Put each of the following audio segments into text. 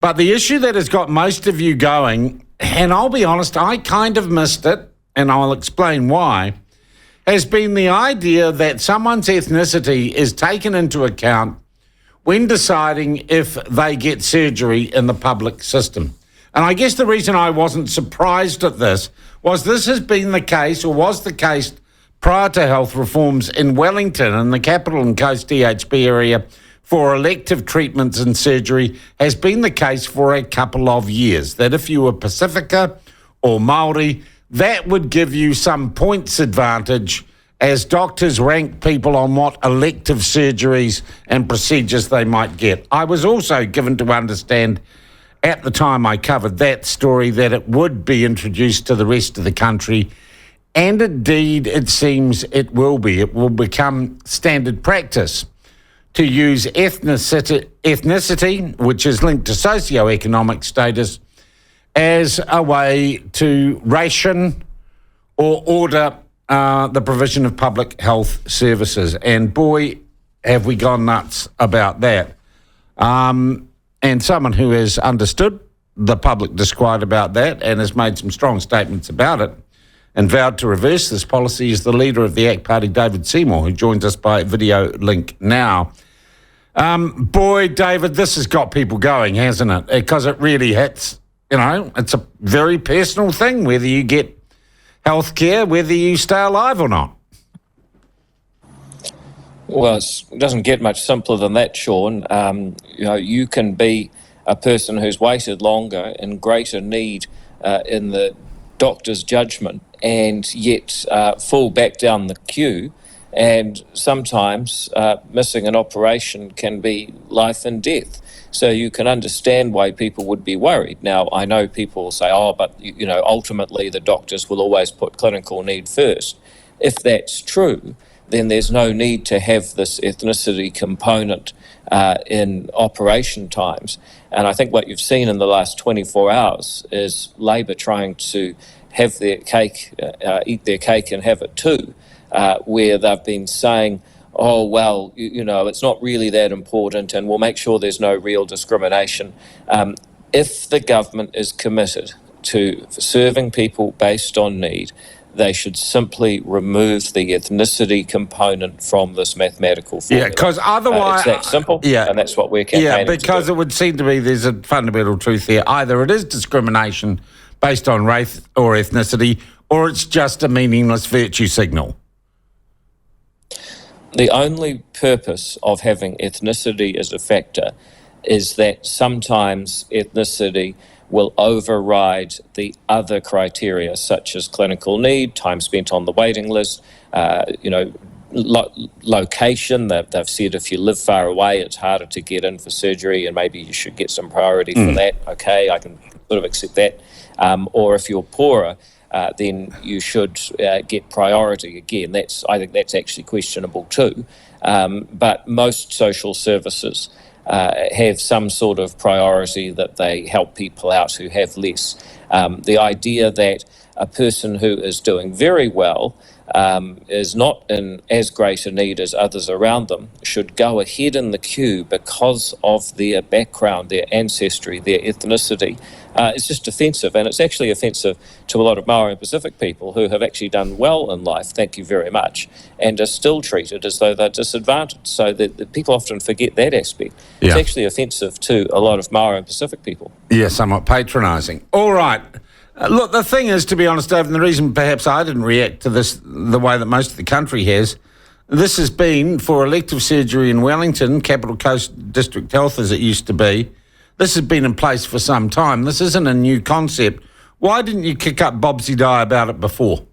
But the issue that has got most of you going, and I'll be honest, I kind of missed it, and I'll explain why, has been the idea that someone's ethnicity is taken into account when deciding if they get surgery in the public system. And I guess the reason I wasn't surprised at this has been the case, or was the case prior to health reforms in Wellington, in the Capital and Coast DHB area, for elective treatments and surgery, has been the case for a couple of years, that if you were Pacifica or Māori, that would give you some points advantage as doctors rank people on what elective surgeries and procedures they might get. I was also given to understand at the time I covered that story that it would be introduced to the rest of the country, and indeed it seems it will be. It will become standard practice to use ethnicity, which is linked to socioeconomic status, as a way to ration or order the provision of public health services. And boy, have we gone nuts about that. And someone who has understood the public disquiet about that and has made some strong statements about it and vowed to reverse this policy is the leader of the ACT Party, David Seymour, who joins us by video link now. Boy, David, this has got people going, hasn't it? Because it really hits, it's a very personal thing, whether you get health care, whether you stay alive or not. Well, it doesn't get much simpler than that, Sean. You can be a person who's waited longer, in greater need in the doctor's judgment, and yet fall back down the queue. And sometimes missing an operation can be life and death. So you can understand why people would be worried. Now, I know people will say, but ultimately the doctors will always put clinical need first. If that's true, then there's no need to have this ethnicity component in operation times. And I think what you've seen in the last 24 hours is Labor trying to have their cake, eat their cake and have it too, where they've been saying, it's not really that important and we'll make sure there's no real discrimination. If the government is committed to serving people based on need, they should simply remove the ethnicity component from this mathematical formula. Yeah, because otherwise... it's that simple, and that's what we're campaigning to do. Because it would seem to be there's a fundamental truth here. Either it is discrimination based on race or ethnicity, or it's just a meaningless virtue signal. The only purpose of having ethnicity as a factor is that sometimes ethnicity will override the other criteria, such as clinical need, time spent on the waiting list, location. They've said if you live far away, it's harder to get in for surgery, and maybe you should get some priority for that. Okay, I can sort of accept that. Or if you're poorer, then you should get priority again. I think that's actually questionable too. But most social services have some sort of priority that they help people out who have less. The idea that a person who is doing very well is not in as great a need as others around them should go ahead in the queue because of their background, their ancestry, their ethnicity. It's just offensive, and it's actually offensive to a lot of Maori and Pacific people who have actually done well in life, thank you very much, and are still treated as though they're disadvantaged. So that people often forget that aspect. Yeah. It's actually offensive to a lot of Maori and Pacific people. Yeah, somewhat patronising. All right. Look, the thing is, to be honest, Dave, and the reason perhaps I didn't react to this the way that most of the country has, this has been for elective surgery in Wellington, Capital Coast District Health as it used to be. This has been in place for some time. This isn't a new concept. Why didn't you kick up Bobsy Die about it before?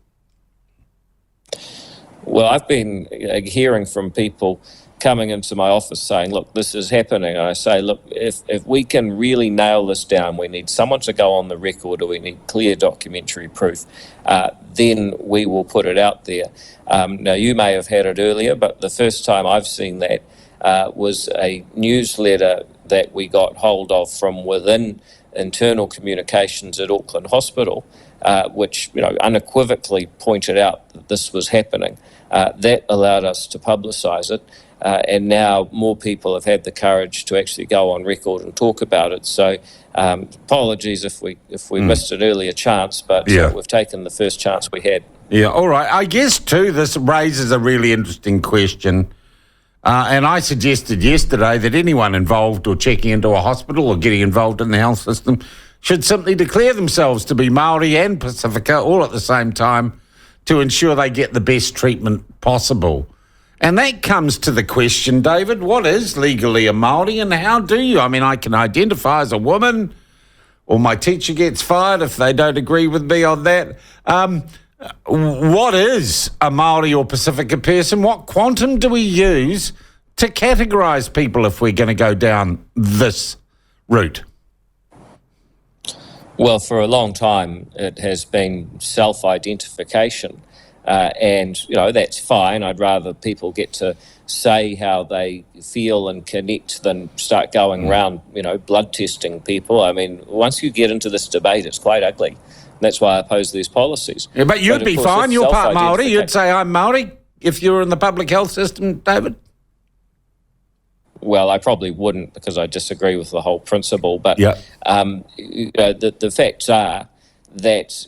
Well, I've been hearing from people coming into my office saying, look, this is happening. And I say, look, if we can really nail this down, we need someone to go on the record, or we need clear documentary proof, then we will put it out there. Now, you may have had it earlier, but the first time I've seen that was a newsletter that we got hold of from within internal communications at Auckland Hospital, which unequivocally pointed out that this was happening. That allowed us to publicise it. and now more people have had the courage to actually go on record and talk about it. So apologies if we missed an earlier chance, but we've taken the first chance we had. Yeah, all right. I guess, too, this raises a really interesting question. And I suggested yesterday that anyone involved or checking into a hospital or getting involved in the health system should simply declare themselves to be Māori and Pacifica all at the same time to ensure they get the best treatment possible. And that comes to the question, David, what is legally a Māori and how do you? I mean, I can identify as a woman, or my teacher gets fired if they don't agree with me on that. What is a Māori or Pacifica person? What quantum do we use to categorise people if we're going to go down this route? Well, for a long time, it has been self-identification. And, that's fine. I'd rather people get to say how they feel and connect than start going around, blood testing people. I mean, once you get into this debate, it's quite ugly. That's why I oppose these policies. Yeah, but you'd be fine. You're part Māori. You'd say I'm Māori if you were in the public health system, David? Well, I probably wouldn't because I disagree with the whole principle. But the facts are that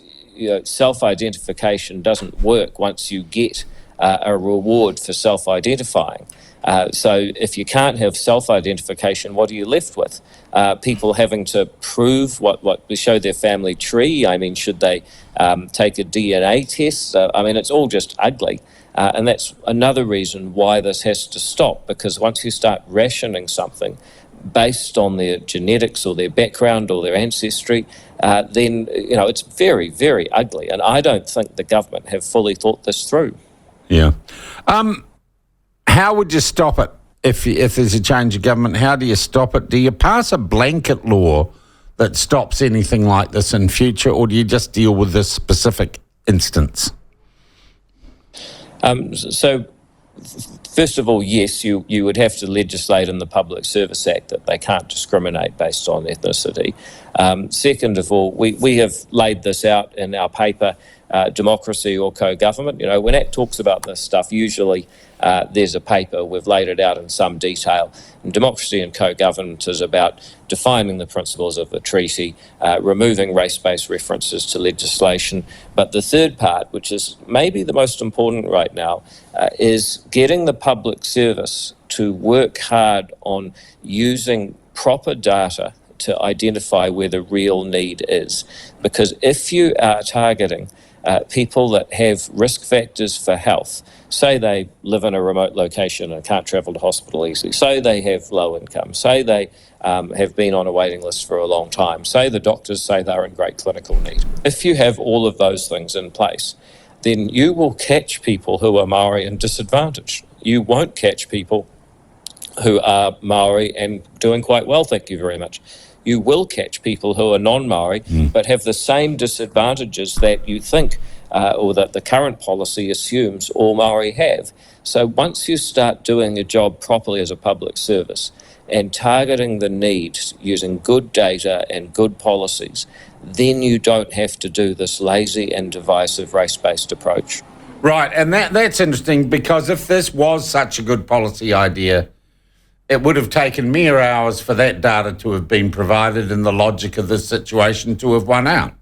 self-identification doesn't work once you get a reward for self-identifying. So if you can't have self-identification, what are you left with? People having to prove what show their family tree. I mean, should they take a DNA test? It's all just ugly. And that's another reason why this has to stop, because once you start rationing something based on their genetics or their background or their ancestry, then, it's very, very ugly. And I don't think the government have fully thought this through. Yeah. How would you stop it if there's a change of government? How do you stop it? Do you pass a blanket law that stops anything like this in future, or do you just deal with this specific instance? So, first of all, yes, you would have to legislate in the Public Service Act that they can't discriminate based on ethnicity. Second of all, we have laid this out in our paper, Democracy or Co-Government. When ACT talks about this stuff, usually there's a paper. We've laid it out in some detail. And democracy and co-government is about defining the principles of the treaty, removing race-based references to legislation. But the third part, which is maybe the most important right now, is getting the public service to work hard on using proper data to identify where the real need is. Because if you are targeting people that have risk factors for health, say they live in a remote location and can't travel to hospital easily, say they have low income, say they have been on a waiting list for a long time, say the doctors say they're in great clinical need. If you have all of those things in place, then you will catch people who are Māori and disadvantaged. You won't catch people who are Māori and doing quite well, thank you very much. You will catch people who are non-Māori but have the same disadvantages that you think or that the current policy assumes all Māori have. So once you start doing your job properly as a public service and targeting the needs using good data and good policies, then you don't have to do this lazy and divisive race-based approach. Right, and that's interesting, because if this was such a good policy idea, it would have taken mere hours for that data to have been provided and the logic of this situation to have won out.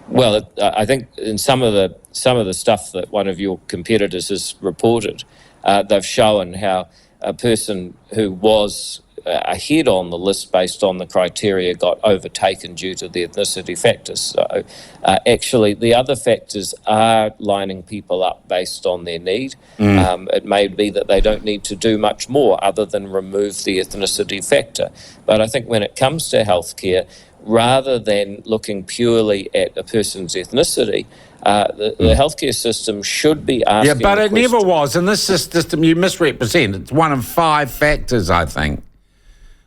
Well, I think in some of the stuff that one of your competitors has reported, they've shown how a person who was ahead on the list based on the criteria got overtaken due to the ethnicity factors. So actually the other factors are lining people up based on their need. It may be that they don't need to do much more other than remove the ethnicity factor. But I think when it comes to healthcare, rather than looking purely at a person's ethnicity, the healthcare system should be asking... Yeah, but it never was. In this system, you misrepresent. It's one of 5 factors, I think.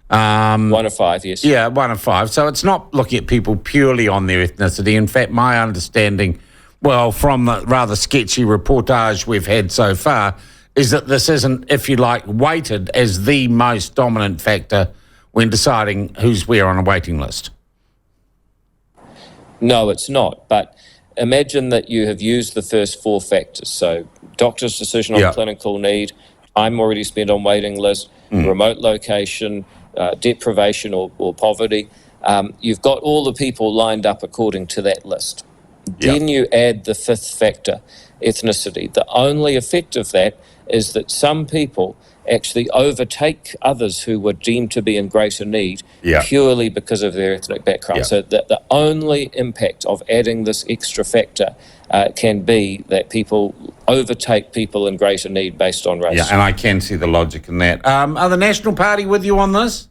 1 of 5, yes. Yeah, 1 of 5. So it's not looking at people purely on their ethnicity. In fact, my understanding, well, from the rather sketchy reportage we've had so far, is that this isn't, if you like, weighted as the most dominant factor when deciding who's where on a waiting list. No, it's not. But imagine that you have used the first 4 factors. So doctor's decision on clinical need, time already spent on waiting list, remote location, deprivation or poverty. You've got all the people lined up according to that list. Then you add the 5th factor, ethnicity. The only effect of that is that some people actually overtake others who were deemed to be in greater need purely because of their ethnic background. So the only impact of adding this extra factor can be that people overtake people in greater need based on race. Yeah, and I can see the logic in that. Are the National Party with you on this?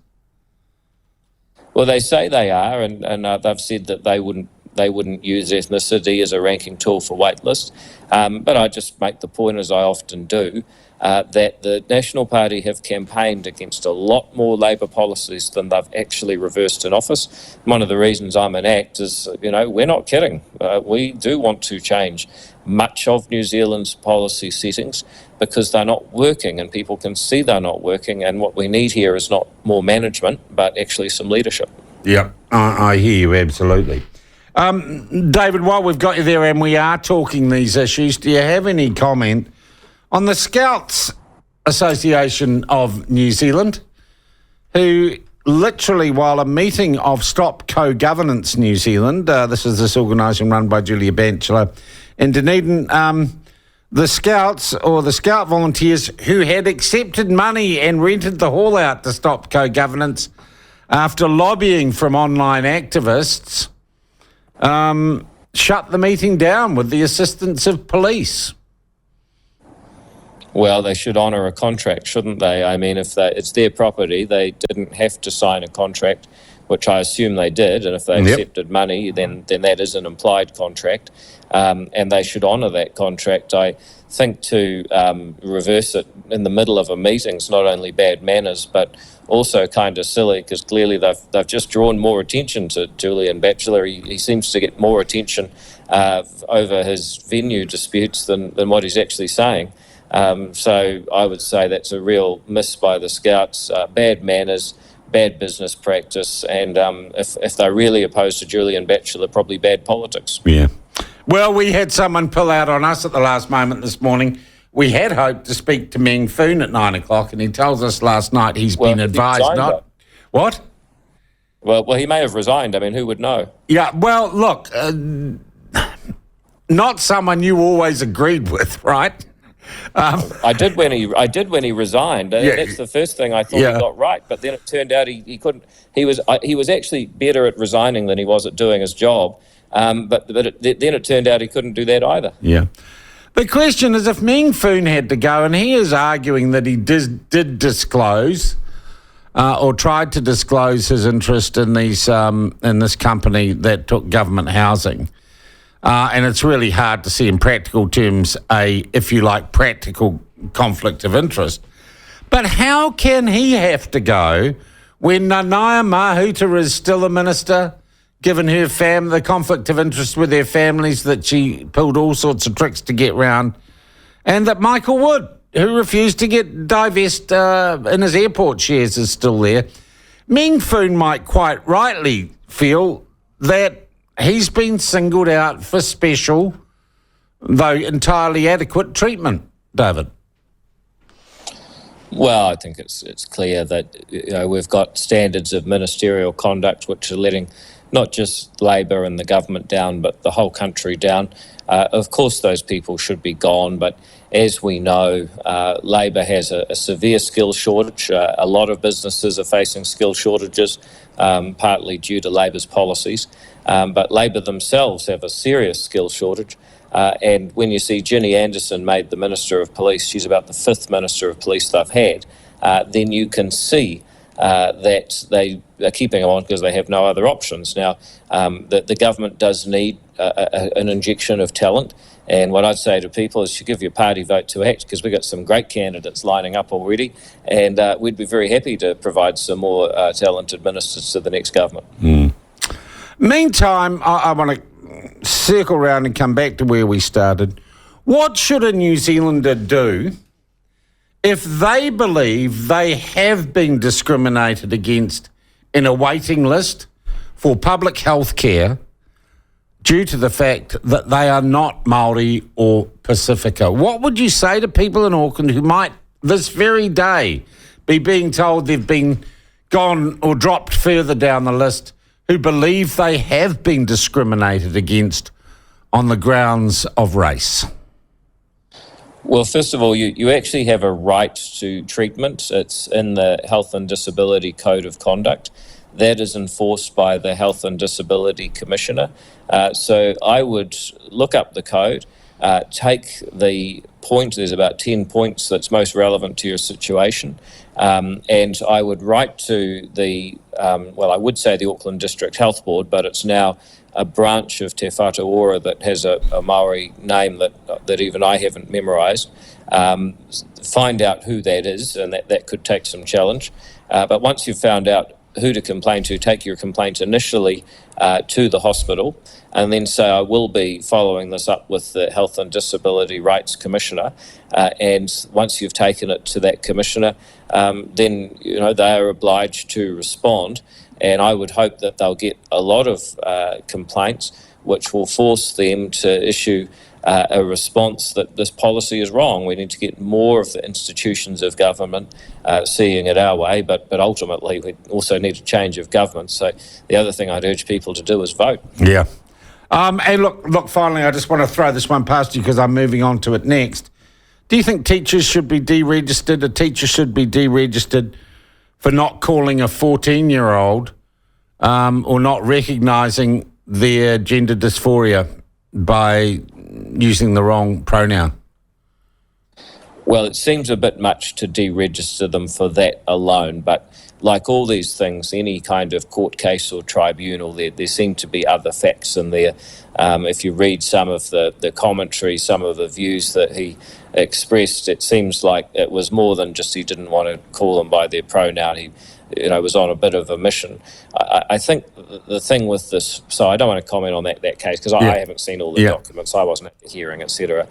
Well, they say they are, and they've said that they wouldn't use ethnicity as a ranking tool for waitlist. But I just make the point, as I often do, that the National Party have campaigned against a lot more Labour policies than they've actually reversed in office. One of the reasons I'm in ACT is, we're not kidding. We do want to change much of New Zealand's policy settings because they're not working and people can see they're not working, and what we need here is not more management but actually some leadership. Yeah, I hear you absolutely. David, while we've got you there and we are talking these issues, do you have any comment on the Scouts Association of New Zealand, who literally, while a meeting of Stop Co-Governance New Zealand, this is this organisation run by Julia Batchelor in Dunedin, the Scouts or the Scout volunteers who had accepted money and rented the hall out to Stop Co-Governance after lobbying from online activists, shut the meeting down with the assistance of police. Well, they should honour a contract, shouldn't they? I mean, if it's their property, they didn't have to sign a contract, which I assume they did, and if they accepted money, then that is an implied contract, and they should honour that contract. I think to reverse it in the middle of a meeting is not only bad manners, but also kind of silly, because clearly they've just drawn more attention to Julian Batchelor. He seems to get more attention over his venue disputes than what he's actually saying. So I would say that's a real miss by the Scouts, bad manners, bad business practice, and if they're really opposed to Julian Batchelor, probably bad politics. Yeah. Well, we had someone pull out on us at the last moment this morning. We had hoped to speak to Meng Foon at 9 o'clock, and he tells us last night he's been advised not... What? Well, he may have resigned. I mean, who would know? Yeah, well, look, not someone you always agreed with, right? I did when he resigned. That's the first thing I thought he got right. But then it turned out he couldn't. He was actually better at resigning than he was at doing his job. But then it turned out he couldn't do that either. Yeah. The question is, if Meng Foon had to go, and he is arguing that he did disclose or tried to disclose his interest in these in this company that took government housing. And it's really hard to see in practical terms if you like, practical conflict of interest. But how can he have to go when Nanaia Mahuta is still a minister, given her the conflict of interest with their families that she pulled all sorts of tricks to get round, and that Michael Wood, who refused to divest in his airport shares, is still there? Meng Foon might quite rightly feel that he's been singled out for special, though entirely adequate treatment, David. Well, I think it's clear that we've got standards of ministerial conduct which are letting not just Labor and the government down, but the whole country down. Of course, those people should be gone, but as we know, Labor has a severe skill shortage. A lot of businesses are facing skill shortages, partly due to Labor's policies. But Labor themselves have a serious skill shortage. And when you see Ginny Anderson made the Minister of Police, she's about the 5th Minister of Police they've had, then you can see that they are keeping them on because they have no other options. Now, the government does need an injection of talent. And what I'd say to people is you give your party vote to ACT, because we've got some great candidates lining up already, and we'd be very happy to provide some more talented ministers to the next government. Meantime, I want to circle around and come back to where we started. What should a New Zealander do if they believe they have been discriminated against in a waiting list for public health care due to the fact that they are not Māori or Pacifica. What would you say to people in Auckland who might this very day be being told they've been gone or dropped further down the list, who believe they have been discriminated against on the grounds of race? Well, first of all, you actually have a right to treatment. It's in the Health and Disability Code of Conduct. That is enforced by the Health and Disability Commissioner. So I would look up the code, take the point, there's about 10 points that's most relevant to your situation, and I would write to the, I would say the Auckland District Health Board, but it's now a branch of Te Whatu Ora that has a Māori name that even I haven't memorised. Find out who that is, and that could take some challenge. But once you've found out who to complain to, take your complaint initially to the hospital, and then say, I will be following this up with the Health and Disability Rights Commissioner. And once you've taken it to that commissioner, then they are obliged to respond. And I would hope that they'll get a lot of complaints, which will force them to issue a response that this policy is wrong. We need to get more of the institutions of government seeing it our way, but ultimately we also need a change of government. So the other thing I'd urge people to do is vote. Yeah. And look, finally, I just want to throw this one past you because I'm moving on to it next. Do you think teachers should be deregistered? A teacher should be deregistered for not calling a 14-year-old or not recognising their gender dysphoria by using the wrong pronoun? Well, it seems a bit much to deregister them for that alone, but like all these things, any kind of court case or tribunal, there seem to be other facts in there. If you read some of the commentary, some of the views that he expressed, it seems like it was more than just he didn't want to call them by their pronoun. He was on a bit of a mission. I think the thing with this, so I don't want to comment on that case because I haven't seen all the documents. I wasn't at the hearing, etc.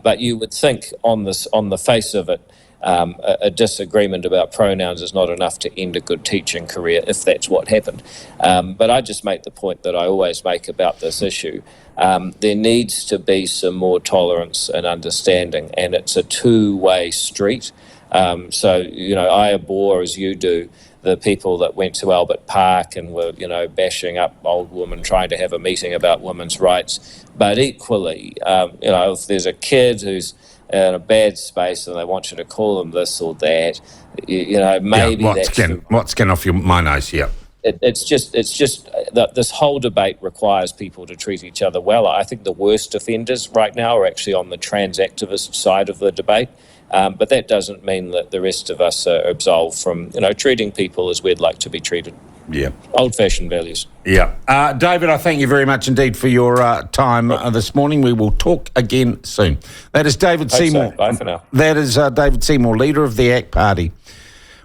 But you would think on the face of it, a disagreement about pronouns is not enough to end a good teaching career if that's what happened. But I just make the point that I always make about this issue. There needs to be some more tolerance and understanding, and it's a two-way street. So I abhor, as you do, the people that went to Albert Park and were, bashing up old women trying to have a meeting about women's rights. But equally, if there's a kid who's in a bad space and they want you to call them this or that, maybe what's getting off my nose here? It's just that this whole debate requires people to treat each other well. I think the worst offenders right now are actually on the trans activist side of the debate. But that doesn't mean that the rest of us are absolved from, treating people as we'd like to be treated. Yeah. Old-fashioned values. Yeah. David, I thank you very much indeed for your time this morning. We will talk again soon. That is David Seymour. So. Bye for now. That is David Seymour, leader of the ACT Party.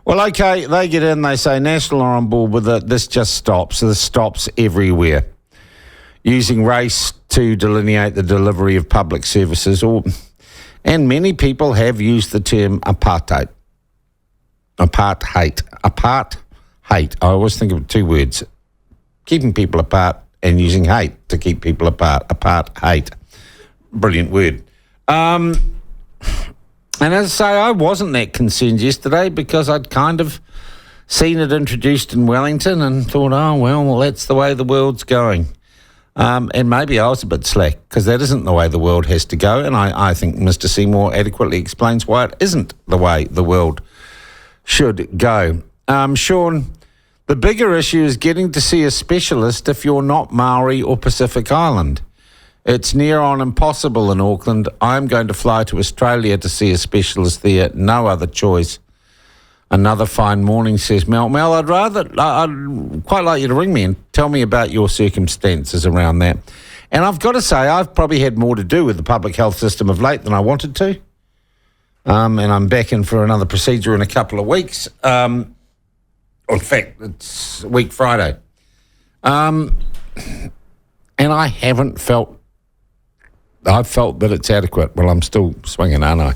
Well, okay, they get in, they say National are on board with it. This just stops. This stops everywhere. Using race to delineate the delivery of public services and many people have used the term apartheid. Apartheid. I always think of two words. Keeping people apart and using hate to keep people apart. Apartheid. Brilliant word. And as I say, I wasn't that concerned yesterday because I'd kind of seen it introduced in Wellington and thought, well, that's the way the world's going. And maybe I was a bit slack because that isn't the way the world has to go. And I think Mr. Seymour adequately explains why it isn't the way the world should go. Sean, the bigger issue is getting to see a specialist if you're not Maori or Pacific Island. It's near on impossible in Auckland. I'm going to fly to Australia to see a specialist there. No other choice. Another fine morning, says Mel. Mel, I'd quite like you to ring me and tell me about your circumstances around that. And I've got to say, I've probably had more to do with the public health system of late than I wanted to. And I'm back in for another procedure in a couple of weeks. In fact, it's week Friday. And I've felt that it's adequate. Well, I'm still swinging, aren't I?